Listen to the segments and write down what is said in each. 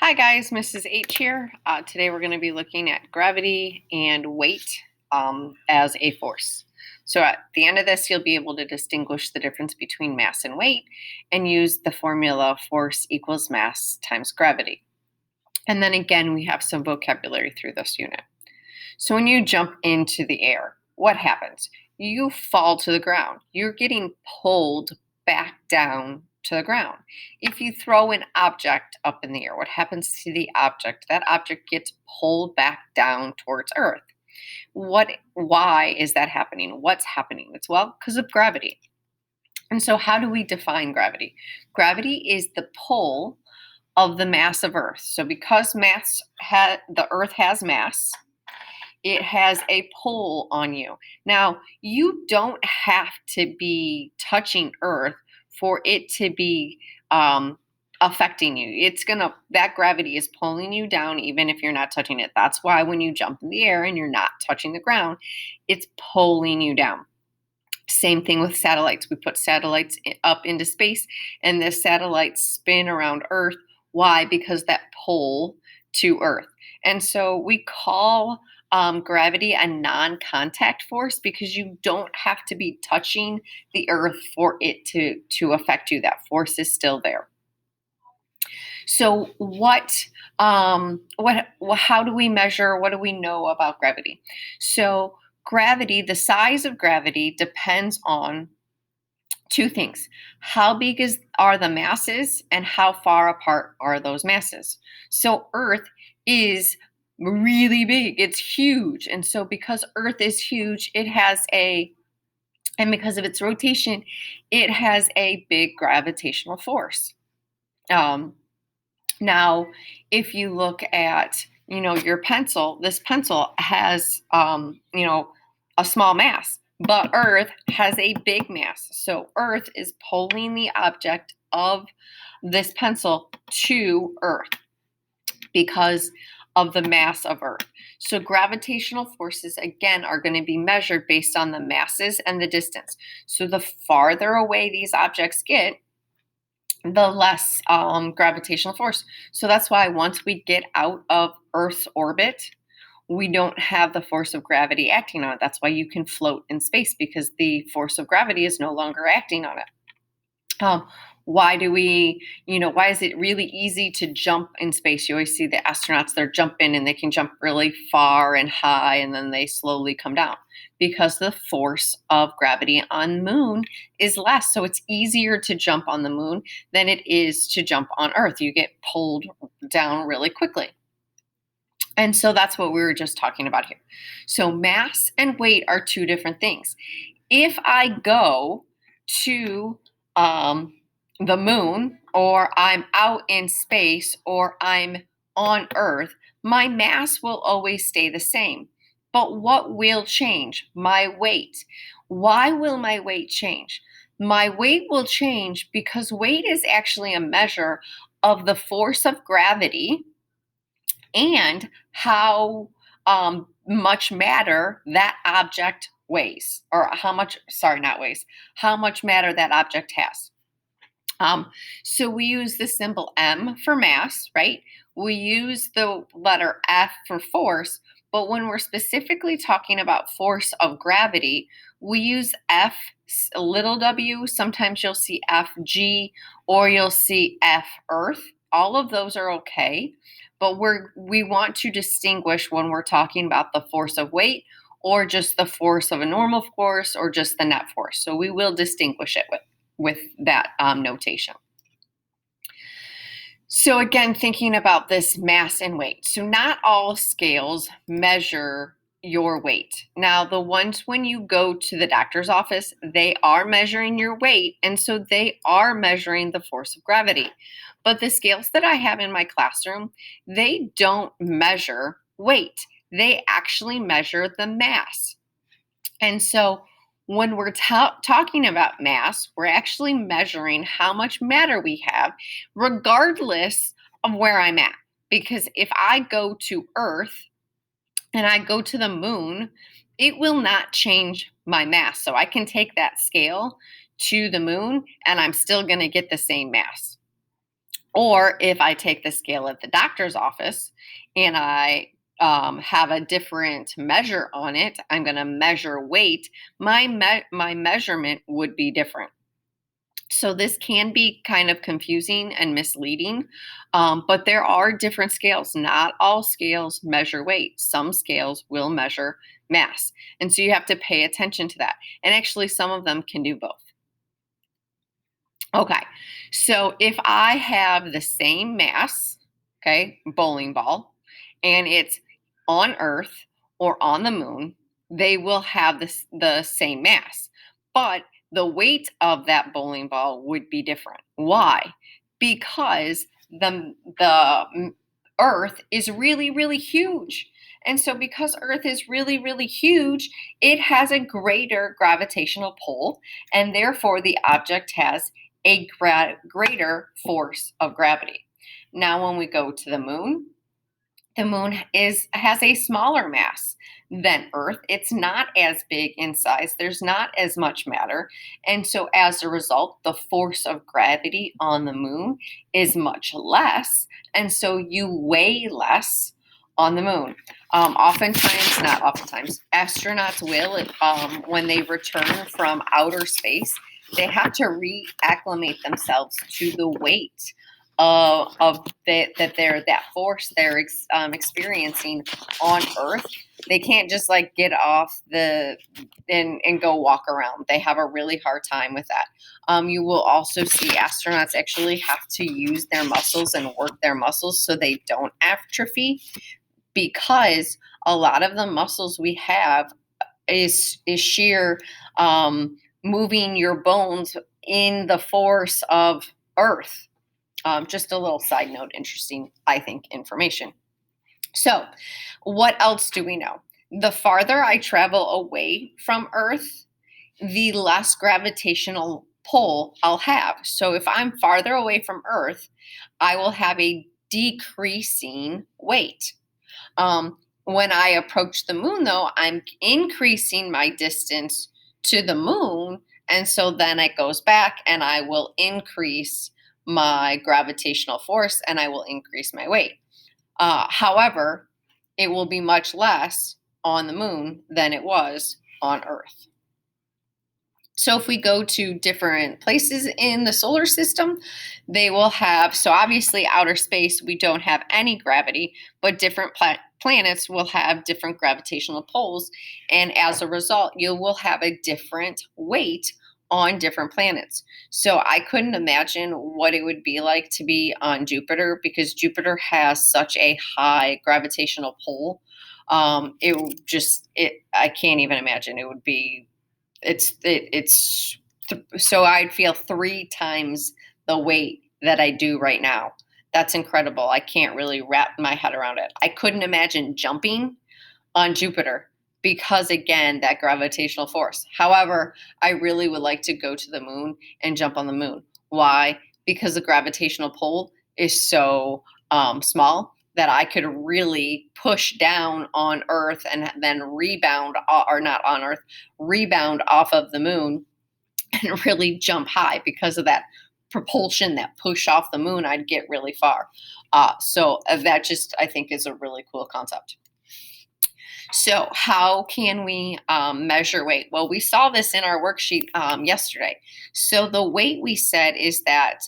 Hi guys, Mrs. H here. Today we're going to be looking at gravity and weight as a force. So at the end of this, you'll be able to distinguish the difference between mass and weight and use the formula force equals mass times gravity. And then again, we have some vocabulary through this unit. So when you jump into the air, what happens? You fall to the ground. You're getting pulled back down to the ground. If you throw an object up in the air, what happens to the object? That object gets pulled back down towards Earth. Why is that happening? What's happening? It's because of gravity. And so how do we define gravity? Gravity is the pull of the mass of Earth. So because the Earth has mass, it has a pull on you. Now, you don't have to be touching Earth for it to be affecting you. That gravity is pulling you down even if you're not touching it. That's why when you jump in the air and you're not touching the ground, it's pulling you down. Same thing with satellites. We put satellites up into space and the satellites spin around Earth. Why? Because that pull to Earth. And so we call gravity a non-contact force because you don't have to be touching the Earth for it to affect you. That force is still there. So how do we measure? What do we know about gravity? So gravity, the size of gravity depends on two things. How big are the masses and how far apart are those masses? So Earth is really big. It's huge. And so because Earth is huge, and because of its rotation, it has a big gravitational force. Now, if you look at, your pencil, this pencil has, a small mass, but Earth has a big mass. So Earth is pulling the object of this pencil to Earth because of the mass of Earth. So gravitational forces, again, are going to be measured based on the masses and the distance. So the farther away these objects get, the less gravitational force. So that's why once we get out of Earth's orbit, we don't have the force of gravity acting on it. That's why you can float in space because the force of gravity is no longer acting on it. Why is it really easy to jump in space? You always see the astronauts, they're jumping and they can jump really far and high and then they slowly come down because the force of gravity on the moon is less. So it's easier to jump on the moon than it is to jump on Earth. You get pulled down really quickly. And so that's what we were just talking about here. So mass and weight are two different things. If I go to the moon, or I'm out in space, or I'm on Earth, my mass will always stay the same. But what will change? My weight. Why will my weight change? My weight will change because weight is actually a measure of the force of gravity and how much matter that object weighs, or how much matter that object has. So we use the symbol M for mass, right? We use the letter F for force, but when we're specifically talking about force of gravity, we use F little w. Sometimes you'll see FG or you'll see F Earth. All of those are okay, but we want to distinguish when we're talking about the force of weight or just the force of a normal force or just the net force. So we will distinguish it with that notation. So again, thinking about this mass and weight. So not all scales measure your weight. Now, the ones when you go to the doctor's office, they are measuring your weight, and so they are measuring the force of gravity. But the scales that I have in my classroom, they don't measure weight. They actually measure the mass. And so when we're talking about mass, we're actually measuring how much matter we have, regardless of where I'm at. Because if I go to Earth and I go to the moon, it will not change my mass. So I can take that scale to the moon and I'm still going to get the same mass. Or if I take the scale at the doctor's office and I have a different measure on it, I'm going to measure weight, my measurement would be different. So this can be kind of confusing and misleading, but there are different scales. Not all scales measure weight. Some scales will measure mass. And so you have to pay attention to that. And actually, some of them can do both. Okay, so if I have the same mass, okay, bowling ball, and it's on Earth or on the moon, they will have the same mass. But the weight of that bowling ball would be different. Why? Because the Earth is really, really huge. And so, because Earth is really, really huge, it has a greater gravitational pull, and therefore the object has a greater force of gravity. Now, when we go to the moon has a smaller mass than Earth. It's not as big in size. There's not as much matter. And so as a result, the force of gravity on the moon is much less. And so you weigh less on the moon. Oftentimes, not oftentimes, astronauts will, when they return from outer space, they have to reacclimate themselves to the weight that force they're experiencing on Earth. They can't just like get off and go walk around. They have a really hard time with that. You will also see astronauts actually have to use their muscles and work their muscles so they don't atrophy, because a lot of the muscles we have is sheer moving your bones in the force of Earth. Just a little side note, interesting, I think, information. So, what else do we know? The farther I travel away from Earth, the less gravitational pull I'll have. So, if I'm farther away from Earth, I will have a decreasing weight. When I approach the moon, though, I'm increasing my distance to the moon. And so then it goes back and I will increase my gravitational force and I will increase my weight. However, it will be much less on the moon than it was on Earth. So if we go to different places in the solar system, they will have, so obviously outer space, we don't have any gravity, but different planets will have different gravitational pulls. And as a result, you will have a different weight on different planets. So I couldn't imagine what it would be like to be on Jupiter, because Jupiter has such a high gravitational pull. I can't even imagine. It would be so I'd feel 3 times the weight that I do right now. That's incredible. I can't really wrap my head around it. I couldn't imagine jumping on Jupiter because, again, that gravitational force. However, I really would like to go to the moon and jump on the moon. Why? Because the gravitational pull is so small that I could really push down on Earth and then rebound, or not on Earth, rebound off of the moon and really jump high because of that propulsion, that push off the moon. I'd get really far. So that just, I think, is a really cool concept. So how can we measure weight? Well, we saw this in our worksheet yesterday. So the weight we said is that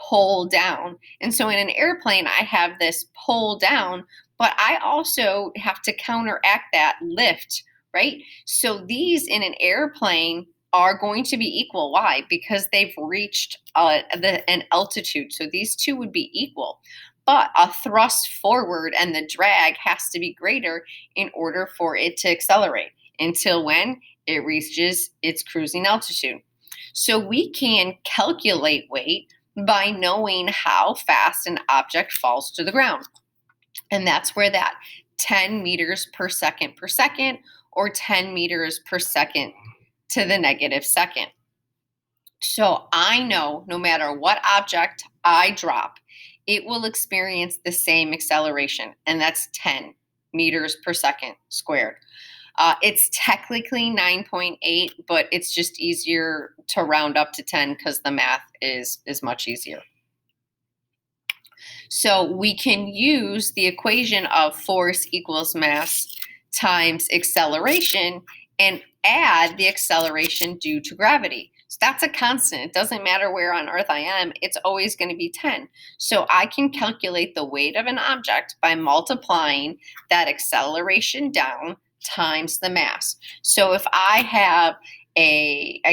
pull down. And so in an airplane, I have this pull down, but I also have to counteract that lift, right? So these in an airplane are going to be equal. Why? Because they've reached an altitude. So these two would be equal. But a thrust forward and the drag has to be greater in order for it to accelerate until when it reaches its cruising altitude. So we can calculate weight by knowing how fast an object falls to the ground. And that's where that 10 meters per second or 10 meters per second to the negative second. So I know no matter what object I drop, it will experience the same acceleration, and that's 10 meters per second squared. It's technically 9.8, but it's just easier to round up to 10 because the math is much easier. So we can use the equation of force equals mass times acceleration and add the acceleration due to gravity. So that's a constant. It doesn't matter where on Earth I am, it's always going to be 10. So I can calculate the weight of an object by multiplying that acceleration down times the mass. So if I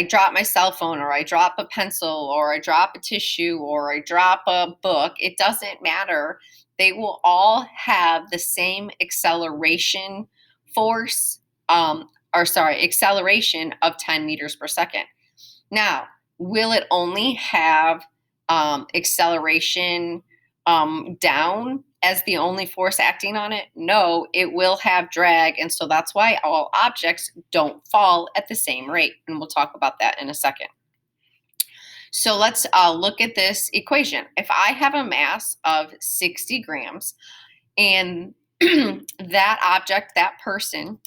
drop my cell phone, or I drop a pencil, or I drop a tissue, or I drop a book, it doesn't matter. They will all have the same acceleration force, acceleration of 10 meters per second. Now, will it only have acceleration down as the only force acting on it? No, it will have drag. And so that's why all objects don't fall at the same rate. And we'll talk about that in a second. So let's look at this equation. If I have a mass of 60 grams and that object, that person,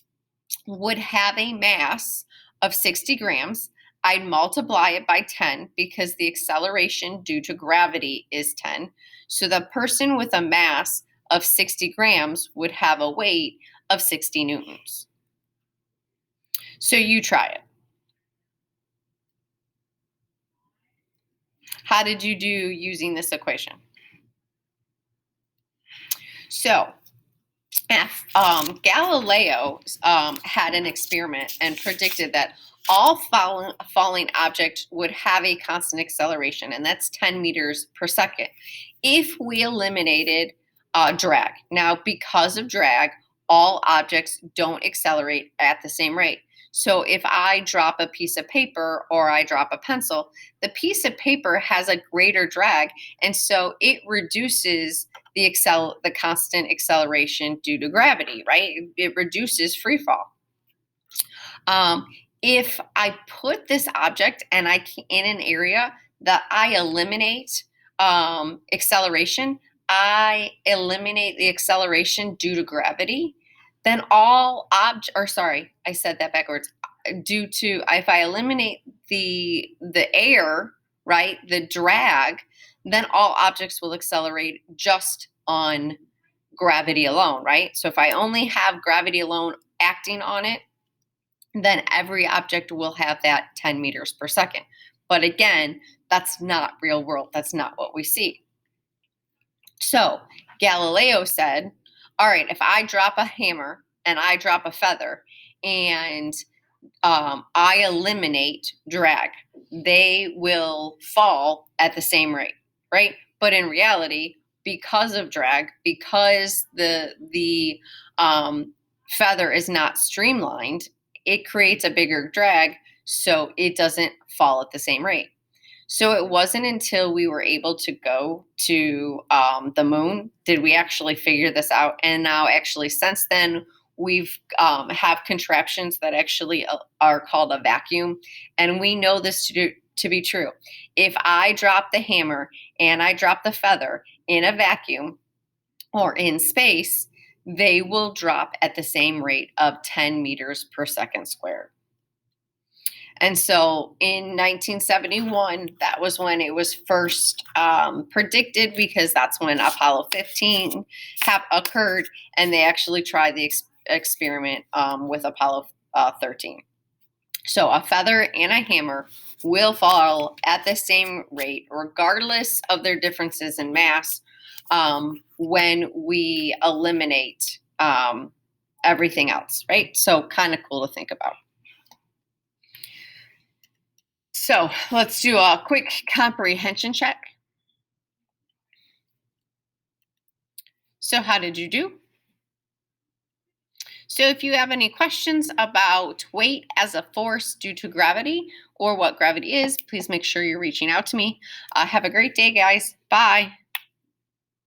would have a mass of 60 grams, I'd multiply it by 10 because the acceleration due to gravity is 10. So the person with a mass of 60 grams would have a weight of 60 newtons. So you try it. How did you do using this equation? So Galileo had an experiment and predicted that all falling objects would have a constant acceleration, and that's 10 meters per second, if we eliminated drag. Now, because of drag, all objects don't accelerate at the same rate. So if I drop a piece of paper or I drop a pencil, the piece of paper has a greater drag, and so it reduces the constant acceleration due to gravity, right? It reduces free fall. If I put this object in an area that I eliminate acceleration, I eliminate the acceleration due to gravity, then I said that backwards. If I eliminate the air, right, the drag, then all objects will accelerate just on gravity alone, right? So if I only have gravity alone acting on it, then every object will have that 10 meters per second. But again, that's not real world. That's not what we see. So Galileo said, all right, if I drop a hammer and I drop a feather and I eliminate drag, they will fall at the same rate, right? But in reality, because of drag, because the feather is not streamlined, it creates a bigger drag, so it doesn't fall at the same rate. So it wasn't until we were able to go to the moon did we actually figure this out. And now, actually, since then, we've have contraptions that actually are called a vacuum, and we know this to be true. If I drop the hammer and I drop the feather in a vacuum or in space, they will drop at the same rate of 10 meters per second squared. And so in 1971, that was when it was first predicted, because that's when Apollo 15 occurred, and they actually tried the experiment with Apollo 13. So a feather and a hammer will fall at the same rate, regardless of their differences in mass, when we eliminate everything else, right? So kind of cool to think about. So let's do a quick comprehension check. So how did you do? So if you have any questions about weight as a force due to gravity, or what gravity is, please make sure you're reaching out to me. Have a great day, guys. Bye.